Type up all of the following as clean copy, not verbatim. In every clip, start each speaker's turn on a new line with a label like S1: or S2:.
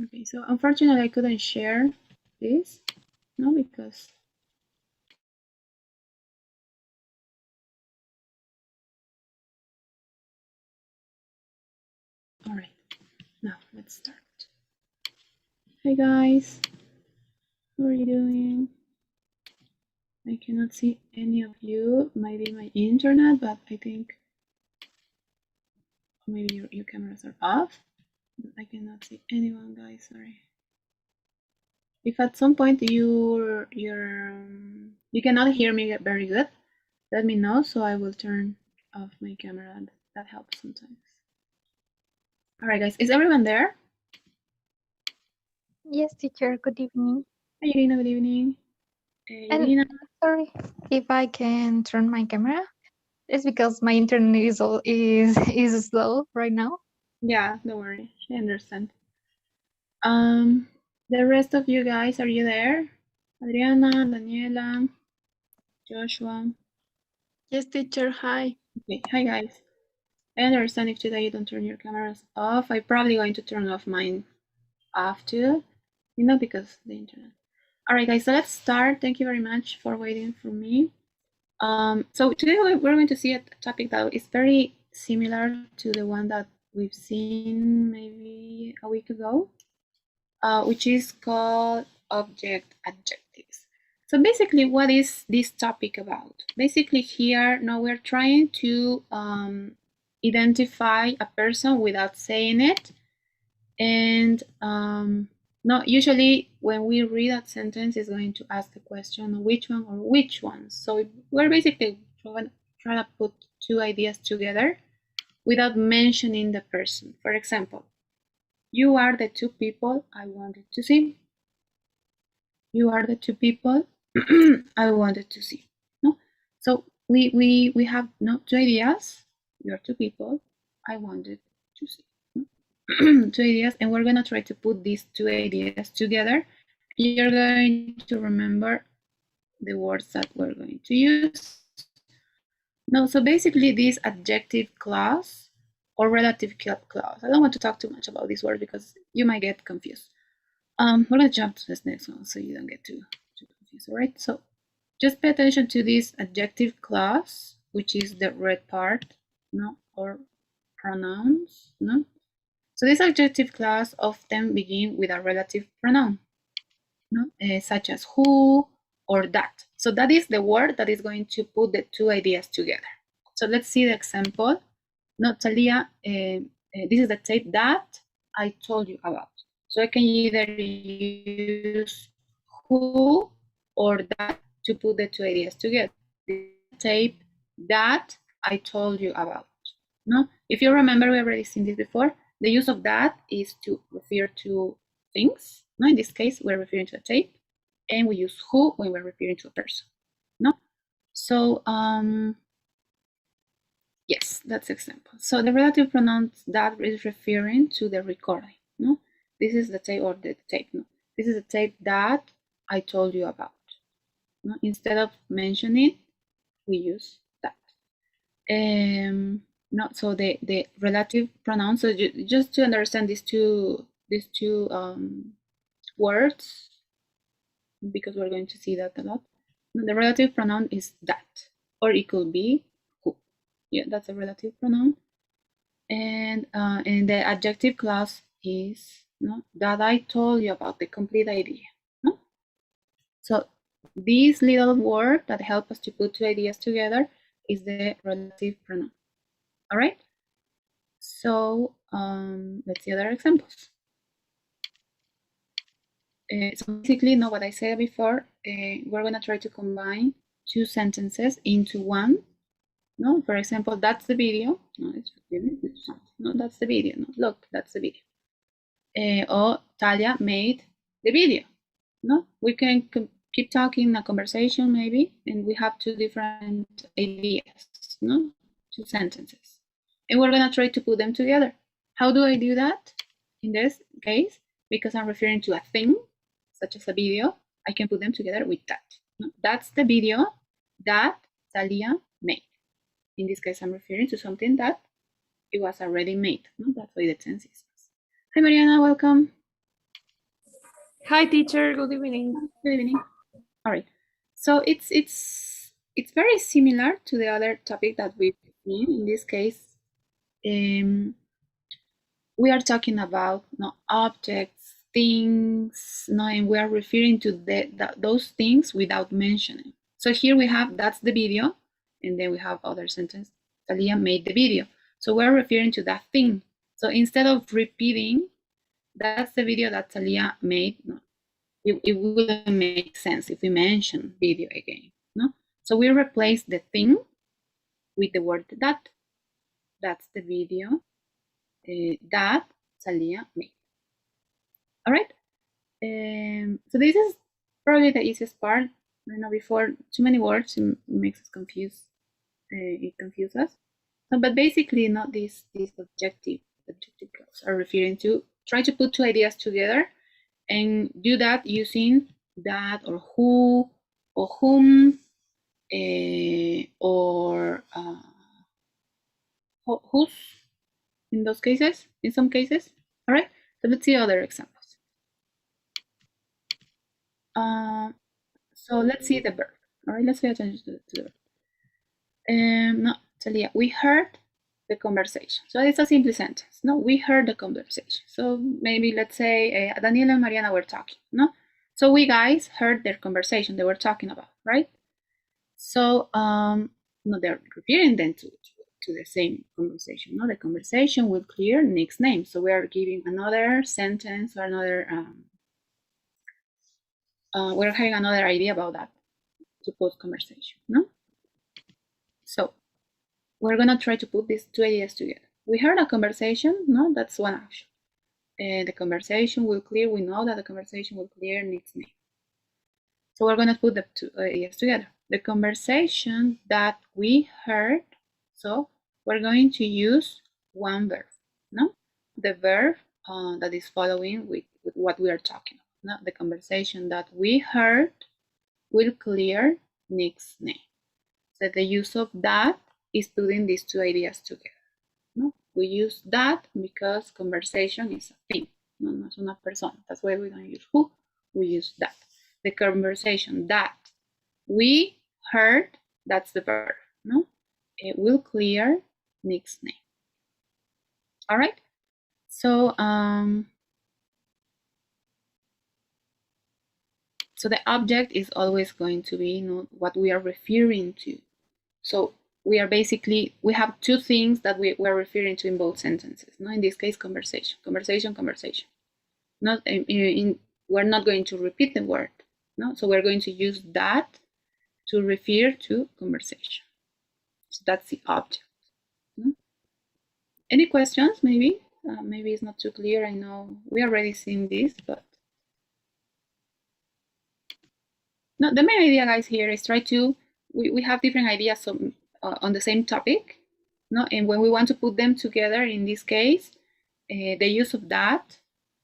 S1: Okay, so unfortunately I couldn't share this, no, because all right, now let's start. Hey guys, how are you doing? I cannot see any of you. Maybe my internet, but I think maybe your cameras are off. I cannot see anyone, guys. Sorry. If at some point you cannot hear me very good, let me know so I will turn off my camera. That helps sometimes. All right, guys. Is everyone there?
S2: Yes, teacher. Good evening.
S1: Hi, Irina. Good evening.
S2: And
S1: Irina.
S2: sorry if I can turn my camera. It's because my internet is slow right now.
S1: Yeah, don't worry. I understand. The rest of you guys, are you there? Adriana, Daniela, Joshua.
S3: Yes, teacher. Hi.
S1: Okay, hi guys. I understand if today you don't turn your cameras off. I'm probably going to turn off mine off too, because the internet. All right, guys, so let's start. Thank you very much for waiting for me. So today we're going to see a topic that is very similar to the one that we've seen maybe a week ago, which is called object adjectives. So basically, what is this topic about? Basically, here now we're trying to identify a person without saying it, and not usually when we read that sentence is going to ask the question which one or which ones. So we're basically trying to put two ideas together without mentioning the person. For example, you are the two people I wanted to see. You are the two people I wanted to see. No? So we have two ideas. You are two people I wanted to see. Two ideas, and we're gonna try to put these two ideas together. You're going to remember the words that we're going to use. No, so basically this adjective clause or relative clause. I don't want to talk too much about this word because you might get confused. We're gonna jump to this next one so you don't get too confused. All right. So just pay attention to this adjective clause, which is the red part, no, or pronouns, no. So this adjective clause often begin with a relative pronoun, no, such as who or that. So that is the word that is going to put the two ideas together. So let's see the example. No, Talia, this is the tape that I told you about. So I can either use who or that to put the two ideas together. The tape that I told you about. No, if you remember, we already seen this before. The use of that is to refer to things. No, in this case, we're referring to a tape, and we use who when we're referring to a person. No, so yes, that's example. So the relative pronoun that is referring to the recording. No, this is the tape or the tape. No, this is the tape that I told you about. No, instead of mentioning, we use that. No, so the relative pronoun. So just to understand these two words, because we're going to see that a lot. The relative pronoun is that, or it could be who. Yeah, that's a relative pronoun. And the adjective clause is that I told you about, the complete idea. No? So this little word that helps us to put two ideas together is the relative pronoun. All right. So let's see other examples. So basically, know what I said before. We're gonna try to combine two sentences into one. No, for example, that's the video. No, it's no, that's the video. No, look, that's the video. Or Talia made the video. No, we can keep talking a conversation maybe, and we have two different ideas. No, two sentences, and we're gonna try to put them together. How do I do that? In this case, because I'm referring to a thing, such as a video, I can put them together with that. No, that's the video that Talia made. In this case, I'm referring to something that it was already made. No, that's why the tense is. Hi, Mariana, welcome.
S3: Hi, teacher. Good evening.
S1: Good evening. All right. So it's very similar to the other topic that we've seen. In this case, we are talking about objects, things, and we are referring to those things without mentioning. So here we have that's the video, and then we have other sentence. Talia made the video. So we're referring to that thing. So instead of repeating, that's the video that Talia made. No, it wouldn't make sense if we mention video again. No, so we replace the thing with the word that. That's the video that Talia made. All right. So this is probably the easiest part. I know before too many words it makes us confused. It confuses us. So, but basically, not these objective clauses are referring to try to put two ideas together and do that using that or who or whom or whose in those cases, in some cases. All right. So let's see other examples. So let's see the verb. All right, let's pay attention to the verb. No, Talia, we heard the conversation. So it's a simple sentence. No, we heard the conversation. So maybe let's say Daniela and Mariana were talking. No, so we guys heard their conversation they were talking about, right? So no, they're referring then to the same conversation. No, the conversation will clear next name. So we are giving another sentence or another. We're having another idea about that supposed conversation. No. So we're gonna try to put these two ideas together. We heard a conversation, no, that's one action. The conversation will clear, we know that the conversation will clear next name. So we're gonna put the two ideas together. The conversation that we heard, so we're going to use one verb, no? The verb that is following with what we are talking about. No? The conversation that we heard will clear next name. So the use of that is putting these two ideas together. No? We use that because conversation is a thing, no es una persona. That's why we don't use who, we use that. The conversation that we heard, that's the verb. No? It will clear next name. All right. So so the object is always going to be what we are referring to. So we are basically, we have two things that we're referring to in both sentences. No, in this case, conversation. Not we're not going to repeat the word. No, so we're going to use that to refer to conversation. So that's the object. No? Any questions? Maybe maybe it's not too clear. I know we already seen this, but no. The main idea, guys, here is try to we have different ideas on the same topic, no? And when we want to put them together, in this case, the use of that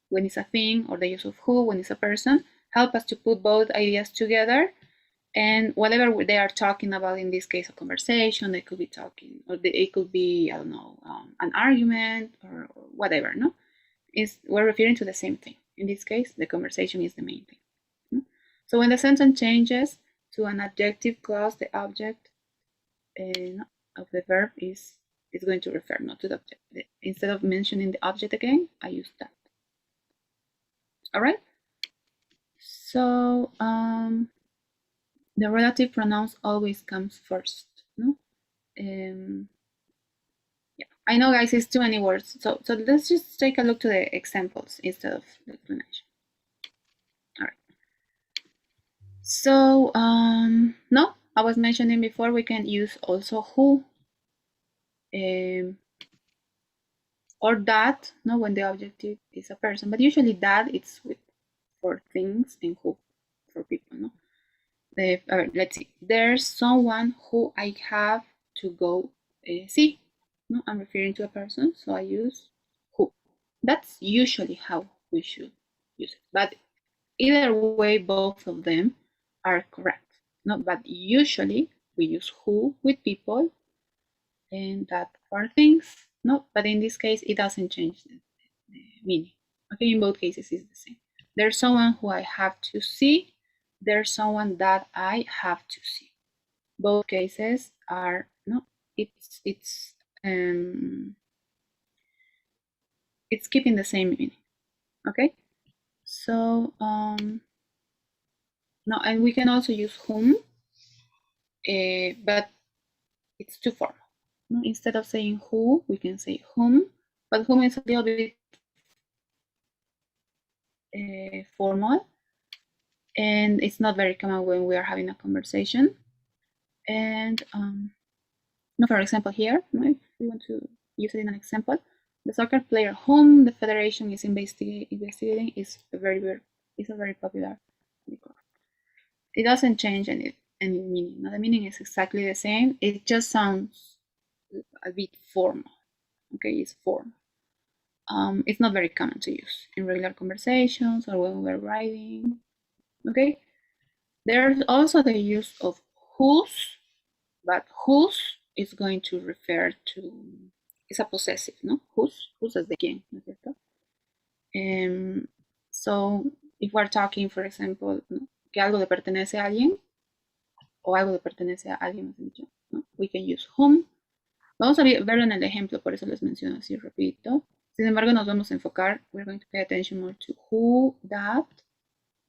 S1: when it's a thing or the use of who when it's a person help us to put both ideas together, and whatever they are talking about, in this case a conversation, they could be talking, or it could be, I don't know, an argument or whatever, no? We're referring to the same thing. In this case, the conversation is the main thing. No? So when the sentence changes to an adjective clause, the object of the verb is going to refer not to the object. Instead of mentioning the object again, I use that. All right. So the relative pronouns always comes first. No. Yeah, I know, guys, it's too many words. So let's just take a look to the examples instead of the explanation. All right. So no, I was mentioning before we can use also who or that, no, when the objective is a person, but usually that it's for things and who for people, no. Let's see. There's someone who I have to go see. No, I'm referring to a person, so I use who. That's usually how we should use it. But either way, both of them are correct. No, but usually we use who with people and that for things. No, but in this case, it doesn't change the meaning. Okay, in both cases, it's the same. There's someone who I have to see. There's someone that I have to see. Both cases are no. It's keeping the same meaning. Okay. So no, and we can also use whom, but it's too formal. No, instead of saying who, we can say whom, but whom is a little bit formal, and it's not very common when we are having a conversation. And no, for example, here, if we want to use it in an example, the soccer player whom the federation is investigating is a very popular. It doesn't change any meaning. No, the meaning is exactly the same. It just sounds a bit formal. Okay, it's formal. It's not very common to use in regular conversations or when we're writing. Okay, there's also the use of whose, but whose is going to refer to, it's a possessive, no? Whose es de quién, ¿no es cierto? So if we're talking, for example, ¿no? Que algo le pertenece a alguien, o algo le pertenece a alguien, ¿no? We can use whom. Vamos a verlo en el ejemplo, por eso les menciono así, repito. Sin embargo, nos vamos a enfocar, we're going to pay attention more to who, that,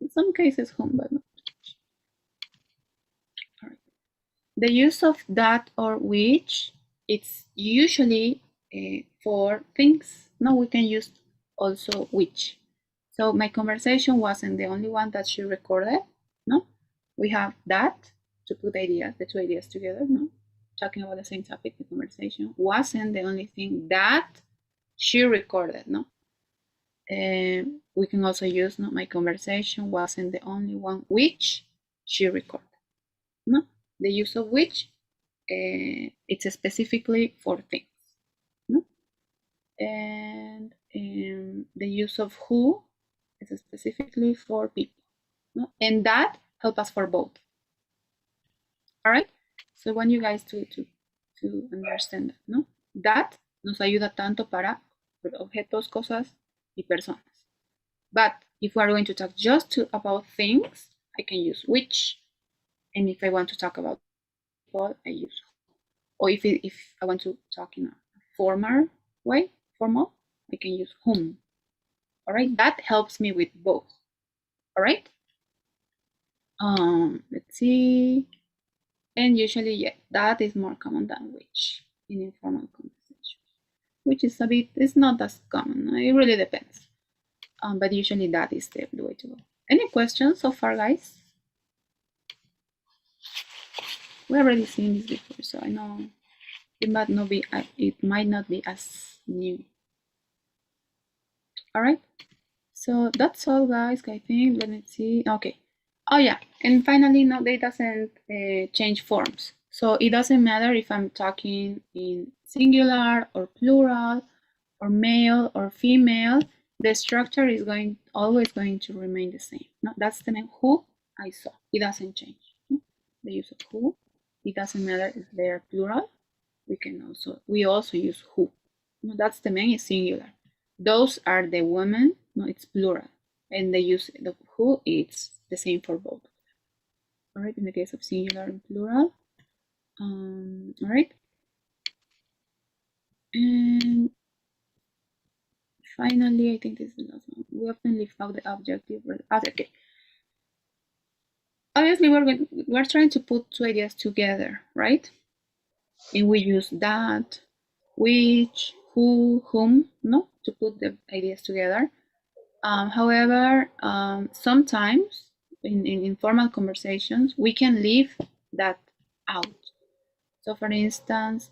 S1: in some cases whom, but not. All right. The use of that or which, it's usually for things. No, we can use also which. So my conversation wasn't the only one that she recorded. No, we have that to put ideas, the two ideas together. No, talking about the same topic. The conversation wasn't the only thing that she recorded. No, we can also use no, my conversation wasn't the only one which she recorded. No, the use of which it's specifically for things. No? And the use of who is specifically for people. No? And that helps us for both. All right. So I want you guys to understand that, ¿no? That nos ayuda tanto para objetos, cosas y personas. But if we are going to talk just about things, I can use which. And if I want to talk about people, I use who. Or if I want to talk in a formal way, I can use whom. All right, that helps me with both. All right. Let's see. And usually, yeah, that is more common than which in informal conversations. Which is a bit, it's not as common. It really depends. But usually that is the way to go. Any questions so far, guys? We already seen this before, so I know it might not be as new. All right. So that's all, guys. I think. Let me see. Okay. Oh yeah, and finally, no, they doesn't change forms. So it doesn't matter if I'm talking in singular or plural or male or female. The structure is always going to remain the same. No, that's the name who I saw. It doesn't change. No? The use of who. It doesn't matter if they're plural. We also use who. No, that's the main is singular. Those are the women. No, it's plural. And the use of who, it's the same for both. All right, in the case of singular and plural. All right. And finally, I think this is the last one. We often leave out the objective. Okay. Obviously, we're trying to put two ideas together, right? And we use that, which, who, whom, no, to put the ideas together. However, sometimes in informal conversations, we can leave that out. So for instance,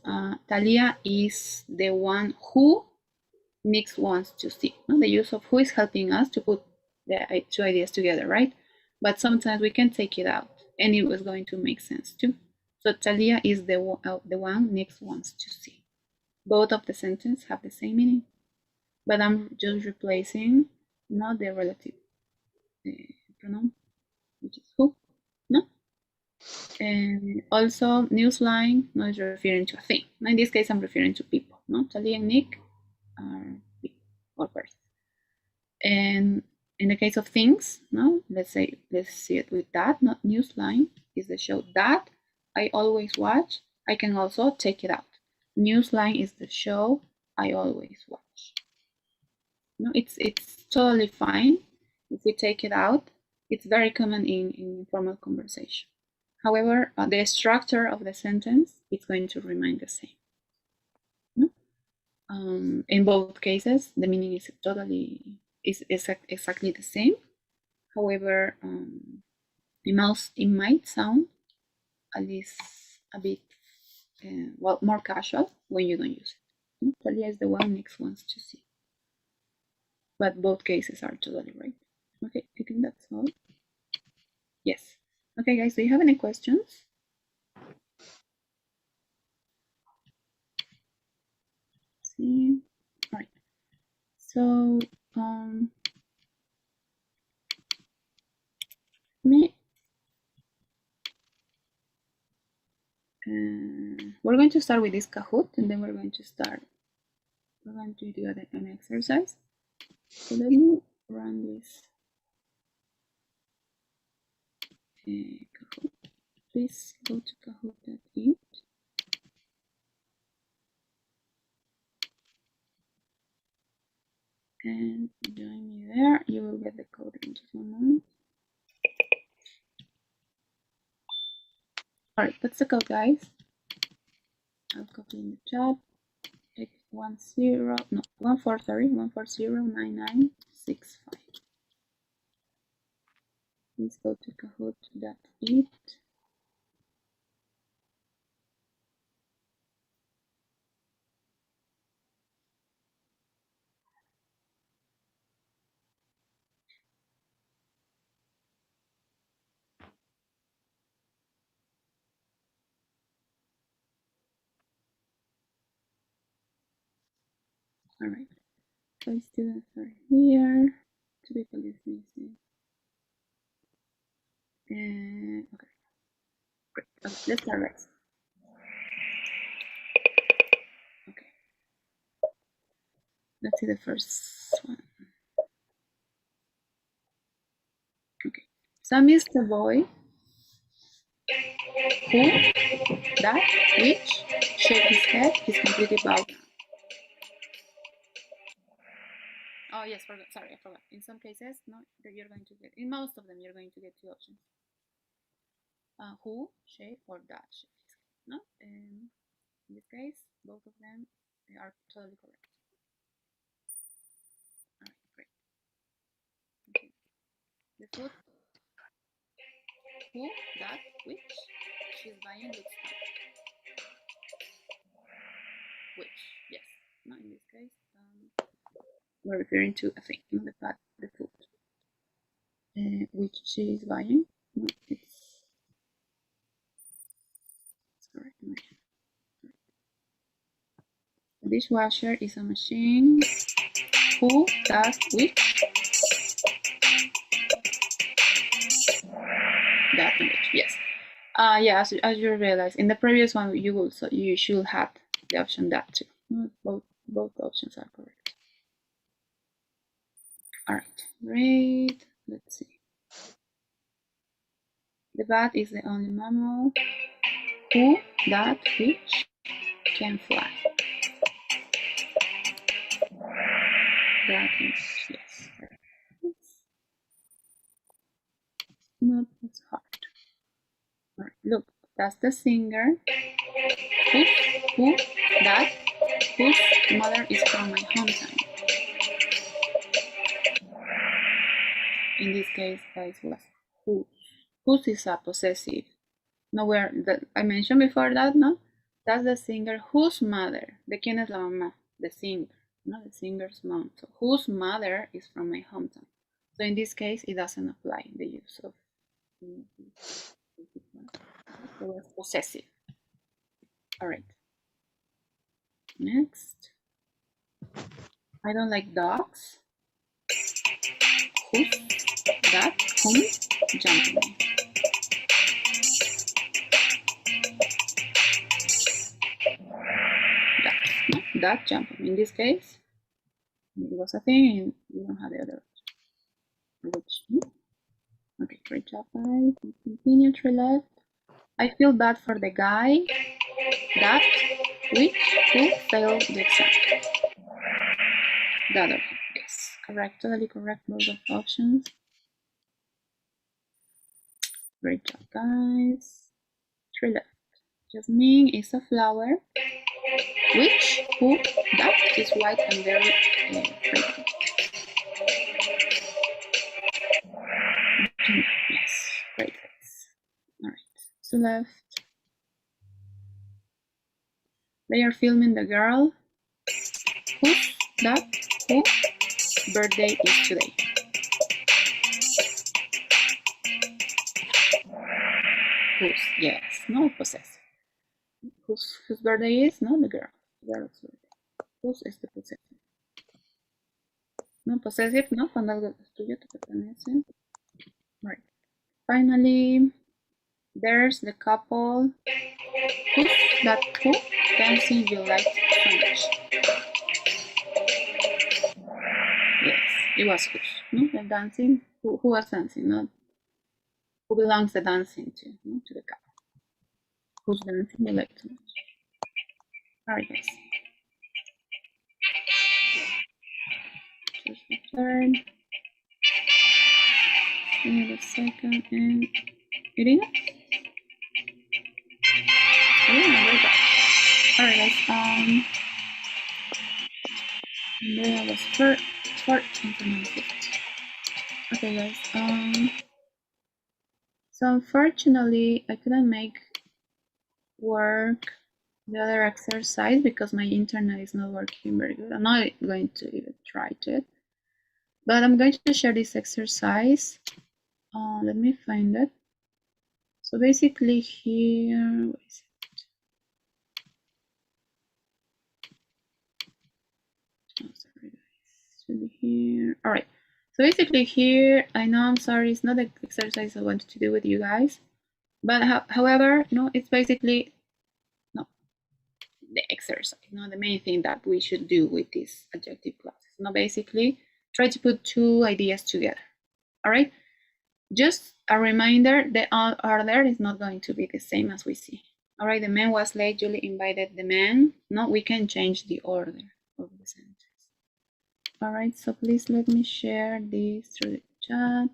S1: Talia is the one who Nick wants to see. The use of who is helping us to put the two ideas together, right? But sometimes we can take it out and it was going to make sense too. So Talia is the one Nick wants to see. Both of the sentences have the same meaning, but I'm just replacing not the relative pronoun, which is who, no? And also newsline no is referring to a thing. In this case, I'm referring to people, no? Talia and Nick are people or persons. And In the case of things, no, let's see it with that, not Newsline is the show that I always watch. I can also take it out. Newsline is the show I always watch. No, it's totally fine if we take it out. It's very common in informal conversation. However, the structure of the sentence is going to remain the same. No? In both cases, the meaning is exactly the same. However, it might sound at least a bit more casual when you don't use it. No? Talia is the one next wants to see. But both cases are totally right. Okay, I think that's all. Yes. Okay, guys, do you have any questions? Let's see. All right. So, we're going to start with this Kahoot, and then we're going to do an exercise. So let me run this Kahoot. Please go to kahoot.it. And join me there. You will get the code in just a moment. All right, that's the code, guys. I'll copy in the chat. It's 1409965. Please go to kahoot.it. All right. 5 students are here. 2 people is missing. Okay. Great. Okay, let's start right. Okay. Let's see the first one. Okay. Sam is the boy who, that, which, shake his head, is completely bowed down. Oh yes, sorry, I forgot. In some cases, no, that you're going to get. In most of them, you're going to get 2 options: who, shake, or that shake. No, in this case, both of them are totally correct. All right, great. Okay. The food, who, that, which she's buying looks like. Which, yes. No, in this case, we're referring to a thing, not the food. Which she is buying. No, it's correct. The dishwasher is a machine. Who, that, which? That and which, yes. Yeah, as you realize, in the previous one, you should have the option that too. Both options are correct. All right, great. Let's see. The bat is the only mammal. Who, that, which can fly? That and which, yes. It's not as hard. All right, look, that's the singer. Who, that, whose mother is from my hometown. In this case, guys, was whose. Whose is a possessive. Nowhere that I mentioned before that, no? That's the singer whose mother. ¿De quién es la mamá? The singer, no? The singer's mom. So whose mother is from my hometown. So in this case, it doesn't apply the use of so it's possessive. All right. Next. I don't like dogs. Whose, that, whom, gentleman. That gentleman. In this case, it was a thing and we don't have the other option. Which? Okay, great job, guys. Continue to left. I feel bad for the guy that who failed the exam. The other one, yes, correct, totally correct, both of options. Great job, guys. Three left. Jasmine is a flower. Which, who, that is white and very fragrant. Yes, great. All right, so left. They are filming the girl. Who's that? Who birthday is today? Whose? Yes, no possessive. Whose birthday is? No, the girl. The girl's birthday. Whose is the possessive? No possessive, no, cuando algo es tuyo te pertenece. Right. Finally, there's the couple. Who's that who dancing you like so much? Yes, it was who's. No, the dancing. Who was dancing? Not who belongs the dancing to? No, to the couple. Who's dancing you like so much? All right, guys. Choose the third. And the second, and Irina. Irina, great job. All right, guys. There was fourth and fifth. Okay, guys. So unfortunately, I couldn't make work the other exercise because my internet is not working very good. I'm not going to even try it, but I'm going to share this exercise. Let me find it. So basically here, what is it? Oh, sorry guys, should be here. All right. So basically here, I know I'm sorry, it's not the exercise I wanted to do with you guys, but however, no, it's basically the exercise, the main thing that we should do with these adjective classes. Basically, try to put two ideas together. All right. Just a reminder: the order is not going to be the same as we see. All right. The man was late. Julie invited the man. No, we can change the order of the sentence. All right. So please let me share this through the chat.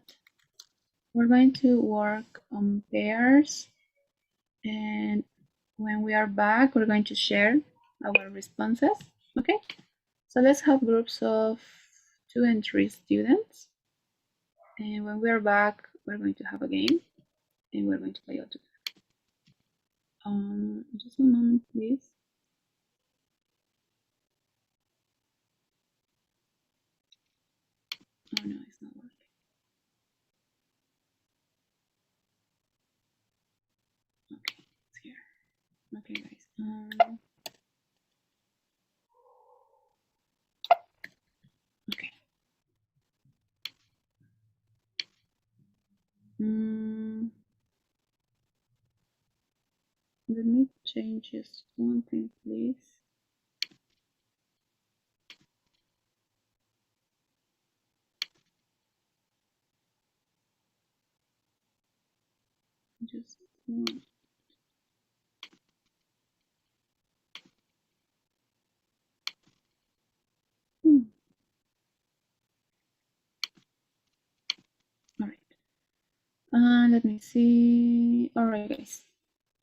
S1: We're going to work on pairs, and when we are back, we're going to share our responses. Okay, so let's have groups of 2 and 3 students, and when we are back, we're going to have a game, and we're going to play all together. Just one moment, please. Oh no, it's not working. Okay, it's here. Okay, guys. Okay. Let me change just one thing, please. Just one. All right. Let me see. All right, guys.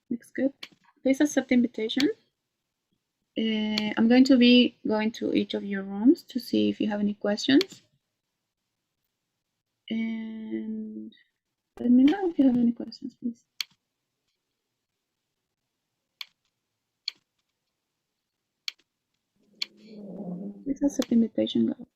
S1: Looks good. Please accept the invitation. I'm going to be going to each of your rooms to see if you have any questions. And let me know if you have any questions, please. Please accept the invitation, guys.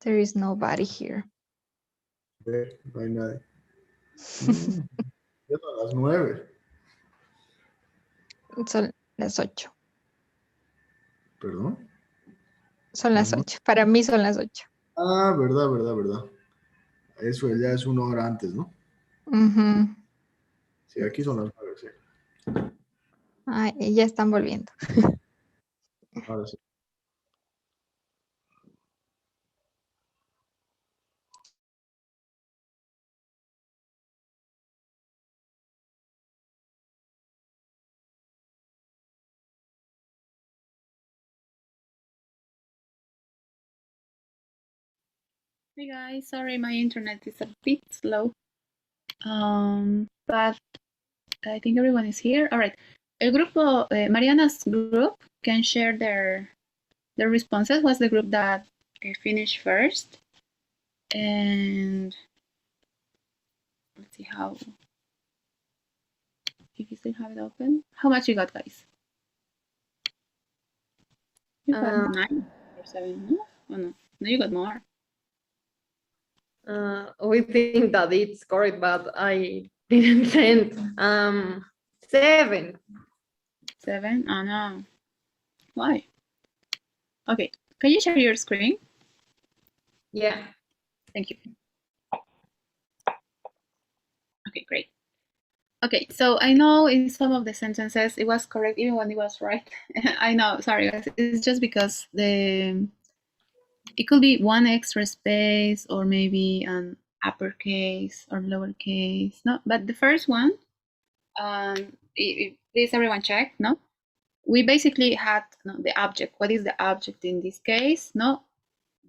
S2: There is nobody here.
S4: No hay nadie. Ya son las 9.
S2: Son las 8.
S4: ¿Perdón?
S2: Son las 8. Para mí son las 8.
S4: Ah, verdad. Eso ya es 1 hora antes, ¿no?
S2: Uh-huh.
S4: Sí, aquí son las 9, sí.
S2: Ay, ya están volviendo.
S4: Ahora sí.
S1: Hey guys, sorry my internet is a bit slow. But I think everyone is here. All right. El grupo, Mariana's group can share their responses. Was the group that finished first. And let's see how, if you still have it open. How much you got, guys? You got 9 or 7, no? Oh, no. No, you got more.
S3: We think that it's correct, but I didn't send 7.
S1: 7? Oh, no. Why? Okay. Can you share your screen?
S3: Yeah.
S1: Thank you. Okay, great. Okay, so I know in some of the sentences it was correct even when it was right. I know, sorry guys. It's just because it could be one extra space or maybe an uppercase or lowercase. No, but the first one, please everyone check. No, we basically had the object. What is the object in this case? No,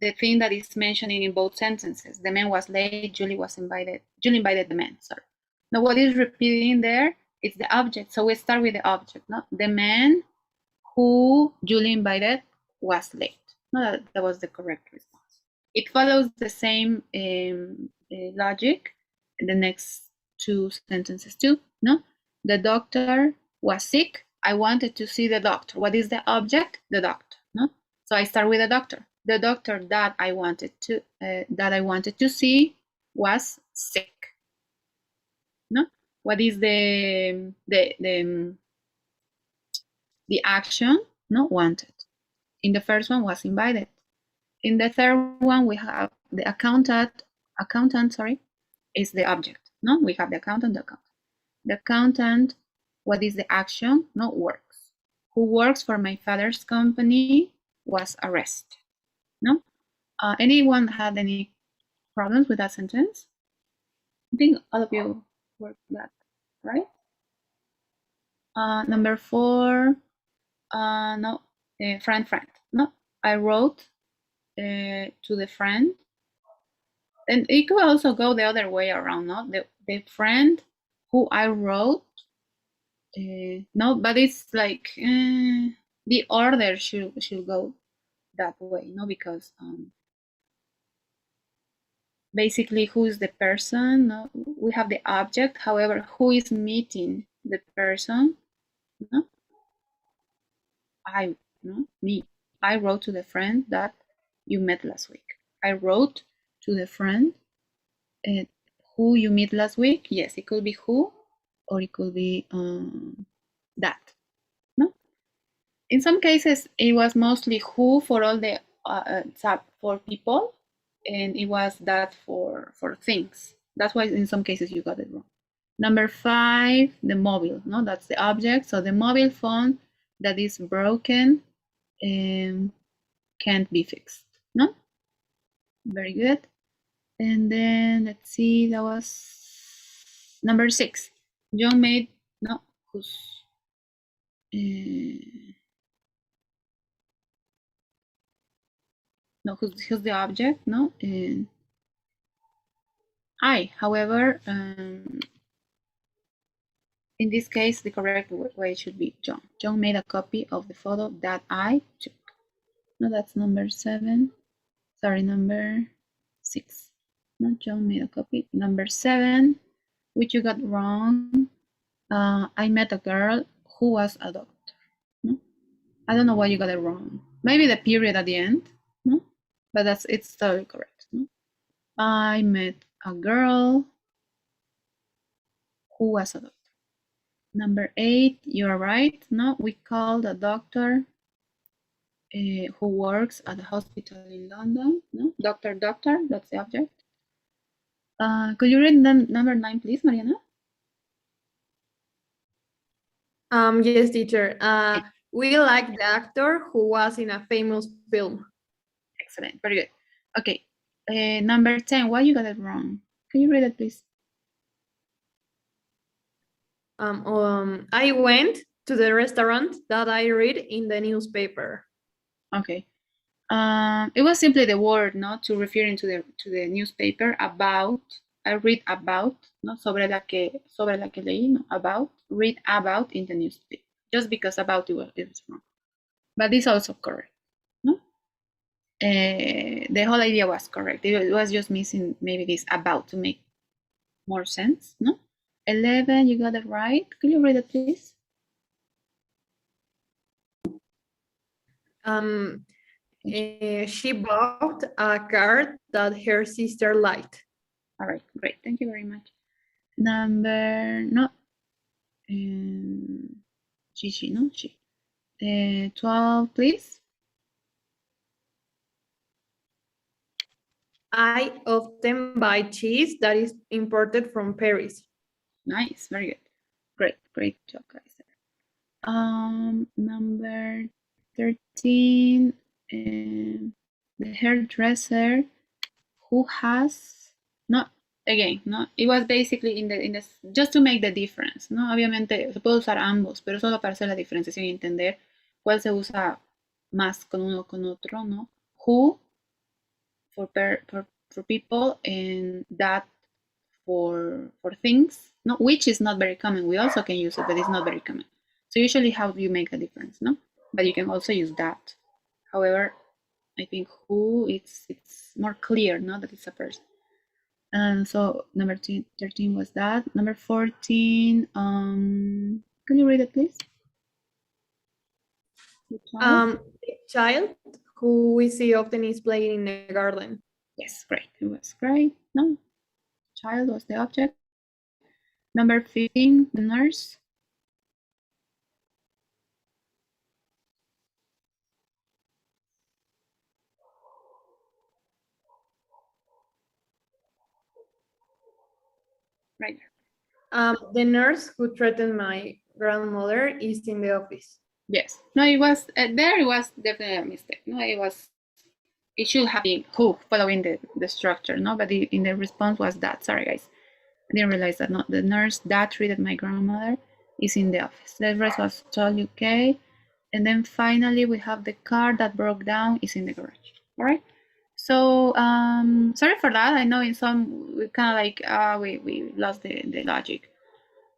S1: the thing that is mentioning in both sentences. The man was late. Julie was invited. Julie invited the man. Sorry. Now what is repeating there? It's the object. So we start with the object. No, the man who Julie invited was late. No, that was the correct response. It follows the same logic in the next 2 sentences too. No, the doctor was sick. I wanted to see the doctor. What is the object? The doctor. No, so I start with the doctor. The doctor that I wanted to see was sick. No, what is the action? No, wanted. In the first one was invited. In the third one, we have the accountant, is the object. No, we have the accountant. The accountant, what is the action? No, works. Who works for my father's company was arrested. No? Anyone had any problems with that sentence? I think all of you worked that, right? Number 4, no, friend. No, I wrote to the friend. And it could also go the other way around, no? The friend who I wrote, no, but it's like the order should go that way, no? Because basically, who is the person? No, we have the object. However, who is meeting the person? No, me. I wrote to the friend that you met last week. I wrote to the friend who you met last week. Yes, it could be who, or it could be that. No, in some cases it was mostly who for all the for people, and it was that for things. That's why in some cases you got it wrong. Number 5, the mobile. No, that's the object. So the mobile phone that is broken can't be fixed. No, very good. And then let's see, that was number 6. John made who's who's the object? No, I. However, in this case, the correct way should be John. John made a copy of the photo that I took. No, that's number 7. Sorry, number 6. No, John made a copy. Number 7, which you got wrong. I met a girl who was a doctor. No? I don't know why you got it wrong. Maybe the period at the end. No? but it's totally correct. No? I met a girl who was a doctor. Number 8, you're right. No, we called a doctor who works at a hospital in London. No, doctor, that's the object. Could you read number 9, please, Mariana?
S3: Yes, teacher. We like the actor who was in a famous film.
S1: Excellent, very good. Okay, number 10, why you got it wrong? Can you read it, please?
S3: I went to the restaurant that I read in the newspaper.
S1: Okay. It was simply the word, no, to referring to the newspaper about. I read about, no, sobre la que leí, no, about, read about in the newspaper. Just because about it was wrong, but this also correct, no. The whole idea was correct. It was just missing maybe this about to make more sense, no. 11, you got it right. Could you read it, please?
S3: She bought a car that her sister liked.
S1: All right, great. Thank you very much. Number, no, she, no, she. 12, please.
S3: I often buy cheese that is imported from Paris.
S1: Nice, very good. Great job, guys. Number 13, the hairdresser who has, no, again, no, it was basically in the just to make the difference, no, obviamente se puede usar ambos, pero solo para hacer la diferenciación y entender cuál se usa más con uno o con otro, no, who for people and that for things, no, which is not very common. We also can use it, but it's not very common. So usually how do you make a difference, no? But you can also use that. However, I think who it's more clear, no, that it's a person. And so number 13 was that. Number 14, can you read it, please?
S3: The child who we see often is playing in the garden.
S1: Yes, great. It was great. No, child was the object. Number 15, the nurse. Right.
S3: The nurse who threatened my grandmother is in the office.
S1: Yes. No, it was there. It was definitely a mistake. No, it should have been who following the structure. No, but in the response was that. Sorry, guys. I didn't realize that. No, the nurse that treated my grandmother is in the office. The rest was totally okay. And then finally we have the car that broke down is in the garage. All right. So sorry for that. I know in some we kind of like we lost the logic.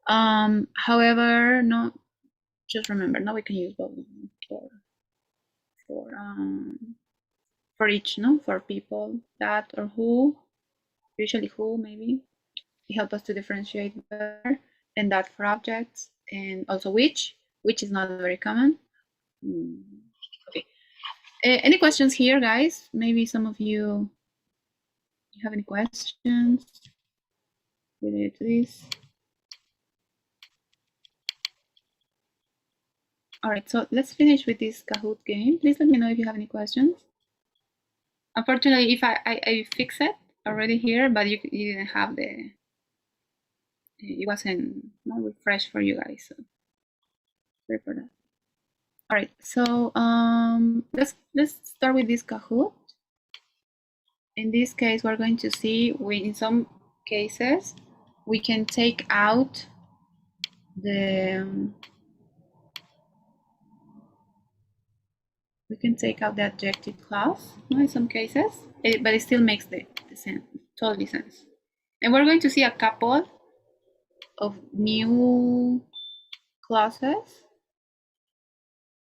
S1: However, no, just remember, now we can use both for each, no, for people, that or who, usually who maybe, it helps us to differentiate better, and that for objects, and also which is not very common. Okay. Any questions here, guys? Maybe some of you have any questions related to this? All right, so let's finish with this Kahoot game. Please let me know if you have any questions. Unfortunately, if I fix it already here, but you didn't have it wasn't not refreshed for you guys. So sorry for that. All right, so let's start with this Kahoot. In this case, we're going to see in some cases we can take out the adjective clause, no, in some cases, but it still makes the sense, totally sense. And we're going to see a couple of new clauses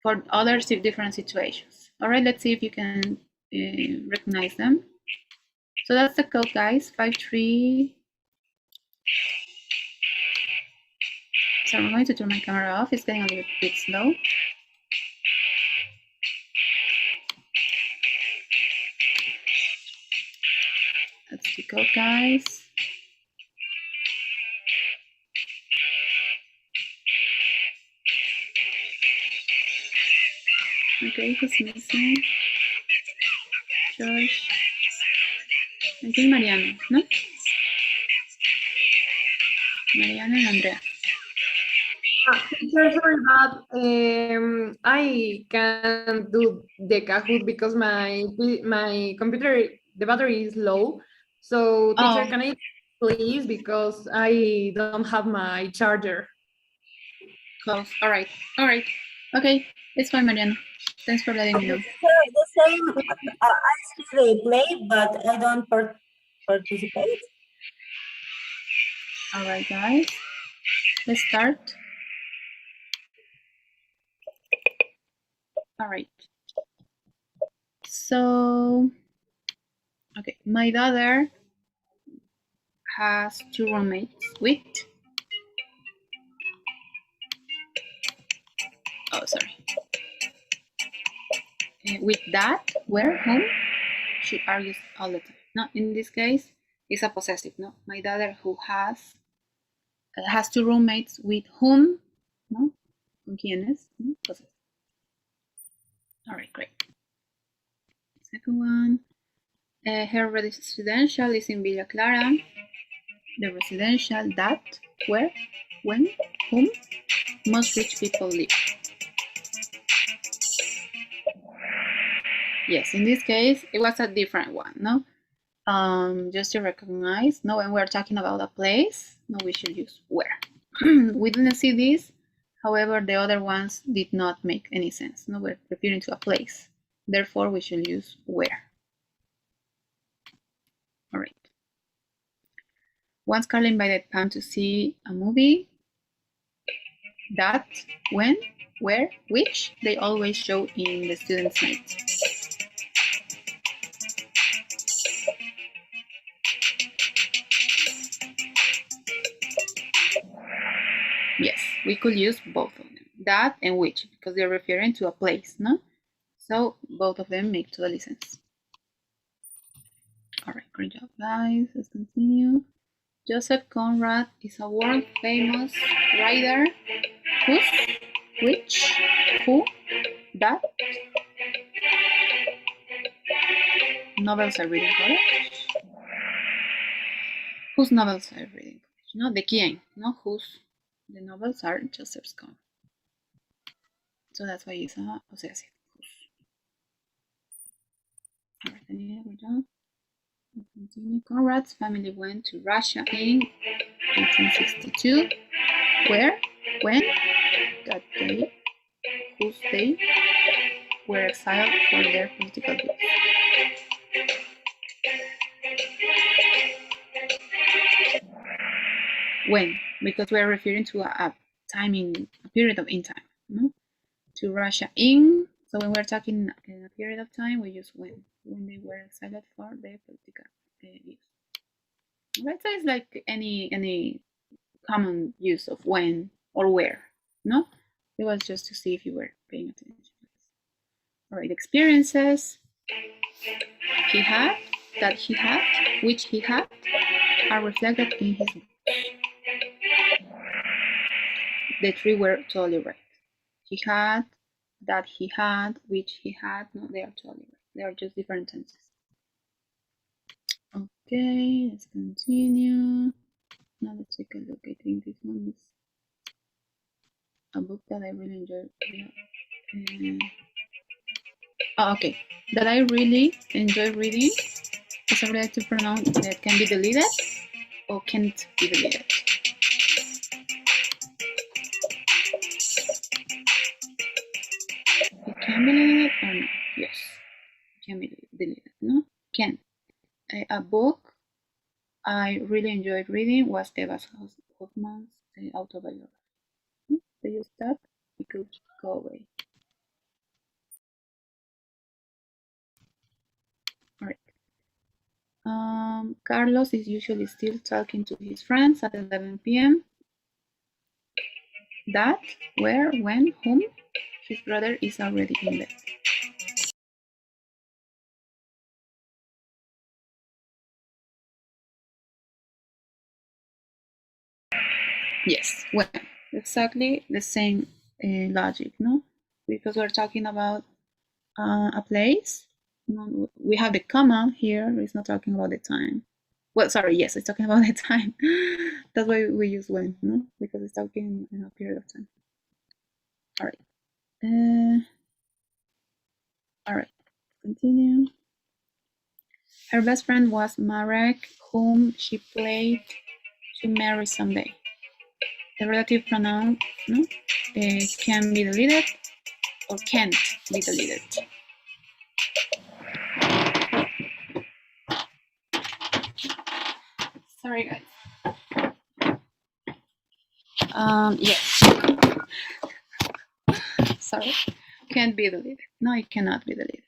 S1: for other different situations. All right, let's see if you can recognize them. So that's the code, guys. 5.3. So I'm going to turn my camera off. It's getting a little bit slow. difficult, guys. Okay, who's missing? Josh. I think Mariano, no? Mariano and Andrea.
S3: Sorry, but I can't do the Kahoot because my computer, the battery is low. So teacher, can I please, because I don't have my charger.
S1: Close. All right. Okay, it's fine, Mariano. Thanks for letting me know.
S5: The same, I see the play, but I don't participate.
S1: All right, guys. Let's start. All right. So, okay, my daughter has 2 roommates with, with that, where, whom, she argues all the time. No, in this case, it's a possessive. No, my daughter who has 2 roommates with whom, no, con quienes, no? Possessive. All right, great. Second one, her residential is in Villa Clara. The residential that, where, when, whom, most rich people live. Yes, in this case, it was a different one, no? Just to recognize, no, when we're talking about a place, no, we should use where. We didn't see this, however, the other ones did not make any sense. No, we're referring to a place. Therefore, we should use where. All right. Once Carla invited Pam to see a movie, that, when, where, which, they always show in the students' night. Yes, we could use both of them, that and which, because they're referring to a place, no? So both of them make total sense. All right, great job, guys. Let's continue. Joseph Conrad is a world famous writer. Whose, which, who, that. Novels are reading college. Whose novels are reading college? No, de quién, no whose. The novels are Joseph's Conrad. So that's why it's a possessive. All right, Daniela, good job. Continue. Conrad's family went to Russia in 1862. Where, when, that day, whose they were exiled for their political views. When, because we are referring to a time in a period of in time, no? To Russia in. So when we're talking in a period of time, we use when they were exiled for their political views. Right, so it's like any common use of when or where, no? It was just to see if you were paying attention. All right, experiences he had, that he had, which he had, are reflected in his book. The 3 were totally right. He had, that he had, which he had, no, they are totally right. They are just different tenses. Okay, let's continue. Now let's take a look. I think this one is a book that I really enjoy. Okay, that I really enjoy reading is a relative pronoun that can be deleted or can't be deleted. It can be deleted or no? Yes, it can be deleted. No, can. A book I really enjoyed reading was Eva Hoffman's autobiography. They use that, it could go away. All right. Carlos is usually still talking to his friends at 11 p.m. That, where, when, whom, his brother is already in bed. Yes, when. Exactly the same logic, no? Because we're talking about a place. No, we have the comma here. It's not talking about the time. Well, sorry, yes, it's talking about the time. That's why we use when, no? Because it's talking in a period of time. All right. All right, continue. Her best friend was Marek, whom she planned to marry someday. The relative pronoun, no, can be deleted or can't be deleted. Sorry, guys. Yes. Sorry. Can't be deleted. No, it cannot be deleted.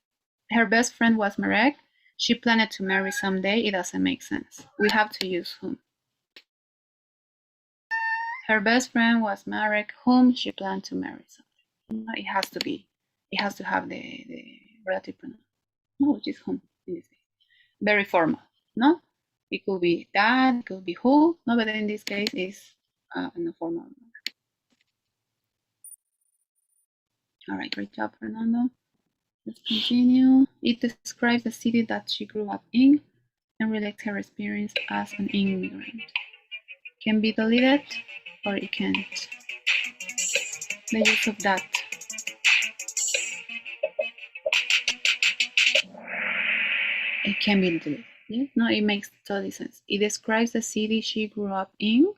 S1: Her best friend was Marek. She planned to marry someday. It doesn't make sense. We have to use whom. Her best friend was Marek, whom she planned to marry someday. No, it has to be. It has to have the relative pronoun. No, which is whom in this case. Very formal. No, it could be that. It could be who. No, but in this case, it's in a formal. All right, great job, Fernando. Let's continue. It describes the city that she grew up in and relates her experience as an immigrant. Can be deleted or it can't. The use of that. It can be deleted. Yeah? No, it makes total sense. It describes the city she grew up in,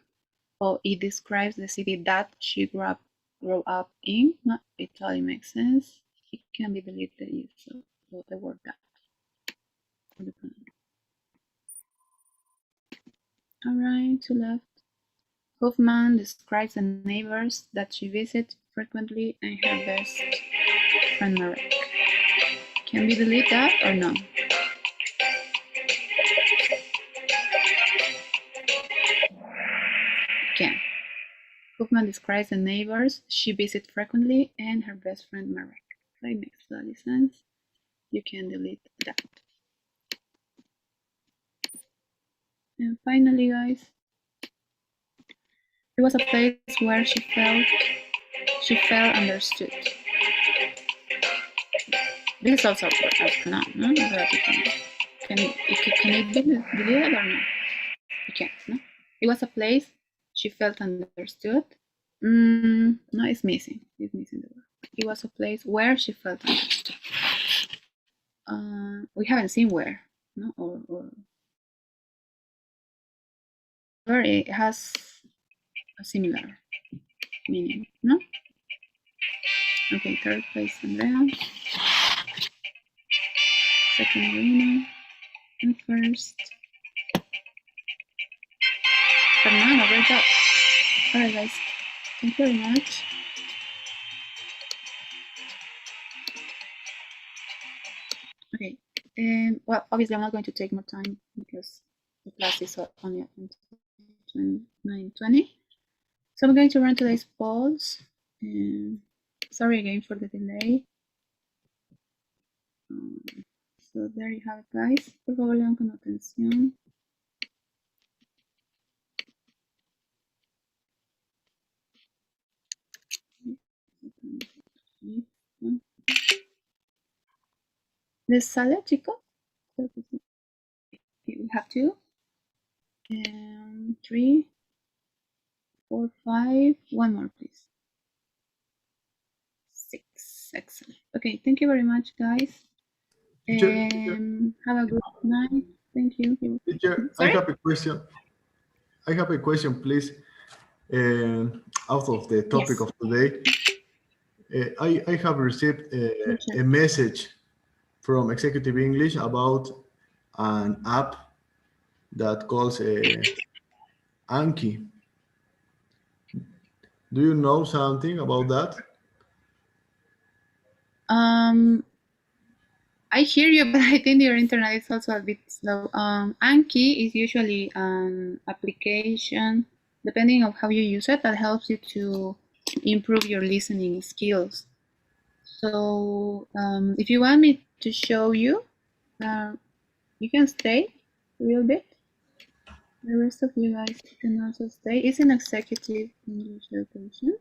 S1: or it describes the city that she grew up in. No, it totally makes sense. It can be deleted use of the word that. All right, to left. Hoffman describes the neighbors that she visits frequently and her best friend Marek. Can we delete that or no? Can. Hoffman describes the neighbors she visits frequently and her best friend Marek. That makes total sense. You can delete that. And finally, guys, it was a place where she felt understood. This is also a pronoun, no? Can it be deleted or no? It can't, no? It was a place she felt understood. No, it's missing. It's missing the word. It was a place where she felt understood. We haven't seen where, no? Or it has a similar meaning, no? Okay, third place, Andrea. Second, Irina. And first, Fernando. Great job. All right, guys. Thank you very much. Okay. Well, obviously, I'm not going to take more time because the class is only up until 9:20. So I'm going to run today's polls. Sorry again for the delay. So there you have it, guys. Por favor, lean con atención. ¿Les sale, chicos? We have 2, 3, 4, 5. One more, please. 6. Excellent. Okay, thank you very much, guys. Have a good night. Thank you.
S4: Teacher, I have a question. Please. Out of the topic of today, I have received a message from Executive English about an app that calls Anki. Do you know something about that?
S1: I hear you, but I think your internet is also a bit slow. Anki is usually an application, depending on how you use it, that helps you to improve your listening skills. So if you want me to show you, you can stay a little bit. The rest of you guys can also stay. It's an executive English education.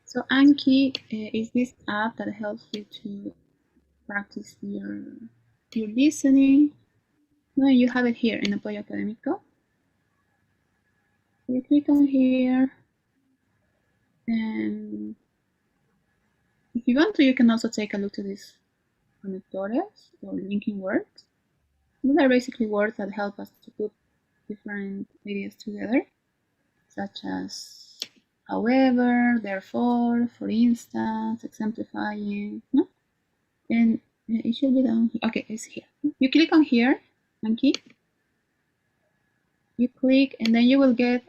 S1: So Anki is this app that helps you to practice your listening. No, you have it here in Apoyo Académico. You click on here, and if you want to, you can also take a look at these conectores or linking words. These are basically words that help us to put different ideas together, such as however, therefore, for instance, exemplifying, no? And it should be down here. Okay, it's here. You click on here, Anki. You click, and then you will get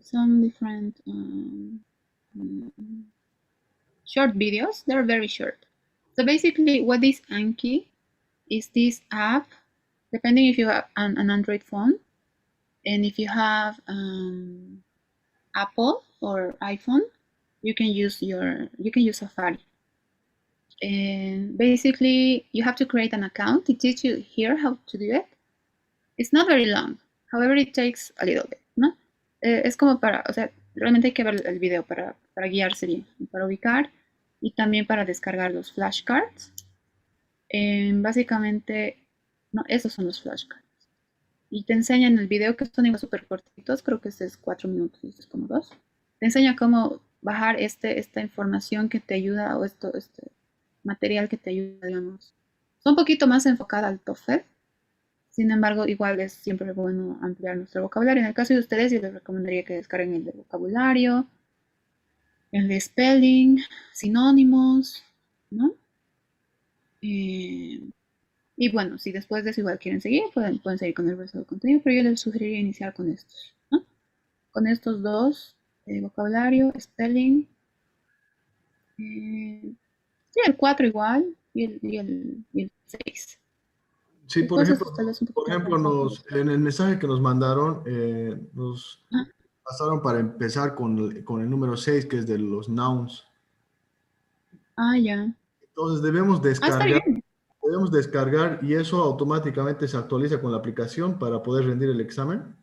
S1: some different short videos. They're very short. So basically, what is Anki is this app, depending if you have an Android phone, and if you have Apple or iPhone, you can use Safari. And basically, you have to create an account. It teaches you here how to do it. It's not very long. However, it takes a little bit, ¿no? Es como o sea, realmente hay que ver el video para guiarse bien, para ubicar y también para descargar los flashcards. Básicamente, no, esos son los flashcards. Y te enseña en el video, que son igual súper cortitos, creo que este es 4 minutos y este es como 2. Te enseña cómo bajar esta información que te ayuda, o este material que te ayuda, digamos. Es un poquito más enfocada al TOEFL. Sin embargo, igual es siempre bueno ampliar nuestro vocabulario. En el caso de ustedes, yo les recomendaría que descarguen el de vocabulario, el de spelling, sinónimos, ¿no? Y bueno, si después de eso igual quieren seguir, pueden seguir con el resto del contenido, pero yo les sugeriría iniciar con estos, ¿no? Con estos dos, vocabulario, spelling, sí, el 4 igual, y el 6.
S4: Sí, por ejemplo, en el mensaje que nos mandaron, nos pasaron para empezar con el número 6, que es de los nouns.
S1: Ah, ya.
S4: Entonces debemos descargar y eso automáticamente se actualiza con la aplicación para poder rendir el examen.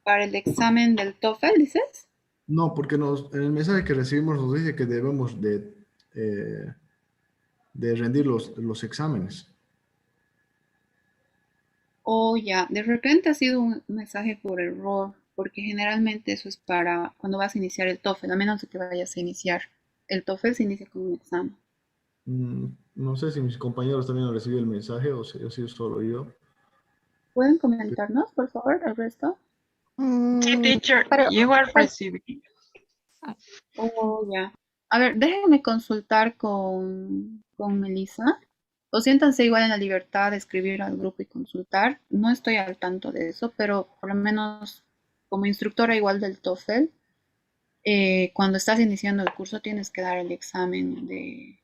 S1: Para el examen del TOEFL, ¿dices?
S4: No, porque en el mensaje que recibimos nos dice que debemos de rendir los exámenes.
S1: Oh, ya. De repente ha sido un mensaje por error, porque generalmente eso es para cuando vas a iniciar el TOEFL, a menos de que vayas a iniciar el TOEFL, se inicia con un examen.
S4: No sé si mis compañeros también han recibido el mensaje o si solo yo.
S1: ¿Pueden comentarnos, por favor, el resto?
S6: Sí, teacher, igual recibí.
S1: Oh, ya. A ver, déjenme consultar con Melissa. O siéntanse igual en la libertad de escribir al grupo y consultar. No estoy al tanto de eso, pero por lo menos como instructora igual del TOEFL, cuando estás iniciando el curso tienes que dar el examen de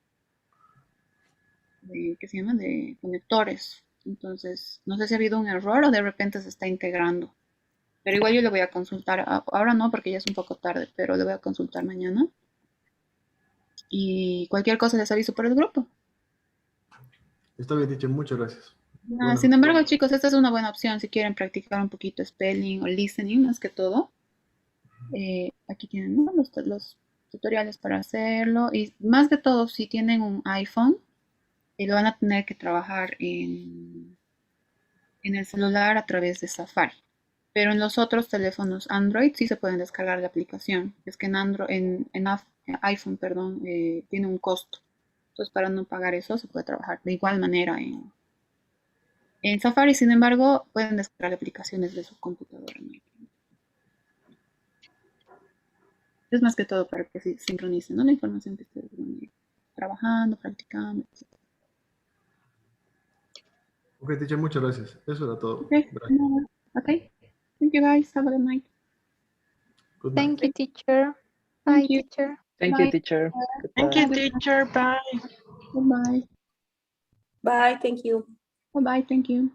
S1: ¿qué se llama? De conectores. Entonces, no sé si ha habido un error o de repente se está integrando. Pero igual yo le voy a consultar, ahora no porque ya es un poco tarde, pero le voy a consultar mañana. Y cualquier cosa les aviso por el grupo.
S4: Está bien dicho, muchas gracias.
S1: Sin embargo, chicos, esta es una buena opción si quieren practicar un poquito spelling o listening, más que todo. Aquí tienen, ¿no?, los tutoriales para hacerlo. Y más que todo, si tienen un iPhone, lo van a tener que trabajar en el celular a través de Safari. Pero en los otros teléfonos Android sí se pueden descargar la aplicación. Es que en iPhone, perdón, tiene un costo. Entonces, para no pagar eso, se puede trabajar de igual manera en Safari. Sin embargo, pueden descargar aplicaciones de su computadora, ¿no? Es más que todo para que se sincronicen, ¿no?, la información que ustedes van a ir trabajando, practicando, etc.
S4: Ok, teacher, muchas gracias. Eso era todo.
S1: Okay. Okay. Thank you, guys. Have a good night.
S4: Good night.
S2: Thank you, teacher. Bye, teacher.
S6: Thank you, teacher. Thank you, teacher. Bye.
S1: Bye-bye.
S5: Bye, thank you.
S1: Bye-bye, thank you.